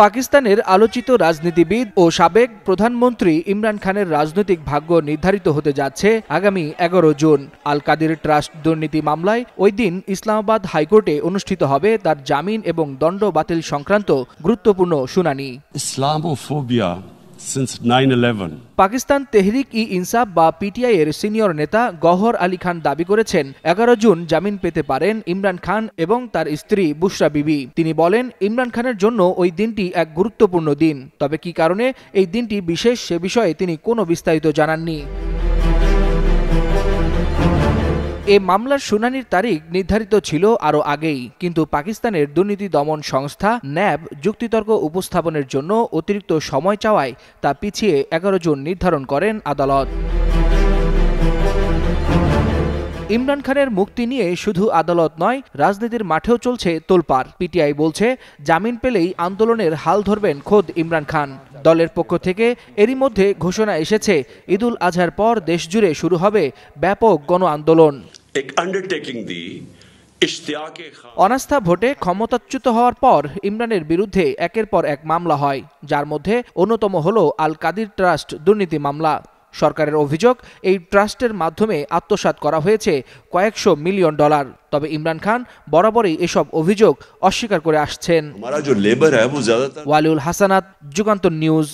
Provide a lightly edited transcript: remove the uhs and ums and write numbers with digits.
পাকিস্তানের আলোচিত রাজনীতিবিদ ও সাবেক প্রধানমন্ত্রী ইমরান খানের রাজনৈতিক ভাগ্য নির্ধারিত হতে যাচ্ছে আগামী ১১ জুন। আল কাদির ট্রাস্ট দুর্নীতি মামলায় ওই দিন ইসলামাবাদ হাইকোর্টে অনুষ্ঠিত হবে তার জামিন এবং দণ্ড বাতিল সংক্রান্ত গুরুত্বপূর্ণ শুনানি। ইসলামোফোবিয়া since 9/11 পাকিস্তান তেহরিক-ই-ইনসাফ বা পিটিআই এর সিনিয়র নেতা গওহর আলী খান দাবি করেছেন ১১ জুন জামিন পেতে পারেন ইমরান খান এবং তার স্ত্রী বুশরা বিবি। তিনি বলেন, ইমরান খানের জন্য ওই দিনটি এক গুরুত্বপূর্ণ দিন, তবে কি কারণে এই দিনটি বিশেষ সে বিষয়ে তিনি কোনো বিস্তারিত জানাননি। এ মামলার শুনানির তারিখ নির্ধারিত ছিল আরও আগেই, কিন্তু পাকিস্তানের দুর্নীতি দমন সংস্থা ন্যাব যুক্তিতর্ক উপস্থাপনের জন্য অতিরিক্ত সময় চাওয়ায় তা পিছিয়ে ১১ জুন নির্ধারণ করেন আদালত। ইমরান খানের মুক্তি নিয়ে শুধু আদালত নয়, রাজনীতির মাঠেও চলছে তোলপাড়। পিটিআই বলছে, জামিন পেলেই আন্দোলনের হাল ধরবেন খোদ ইমরান খান। দলের পক্ষ থেকে এরই মধ্যে ঘোষণা এসেছে, ঈদুল আজহার পর দেশজুড়ে শুরু হবে ব্যাপক গণ আন্দোলন। অনাস্থা ভোটে ক্ষমতাচ্যুত হওয়ার পর ইমরানের বিরুদ্ধে একের পর এক মামলা হয়, যার মধ্যে অন্যতম হল আল কাদির ট্রাস্ট দুর্নীতি মামলা। সরকারের অভিযোগ, এই ট্রাস্টের মাধ্যমে আত্মসাৎ করা হয়েছে কয়েকশো মিলিয়ন ডলার। তবে ইমরান খান বরাবরই এসব অভিযোগ অস্বীকার করে আসছেন। ওয়ালিউল হাসানাত, যুগান্তর নিউজ।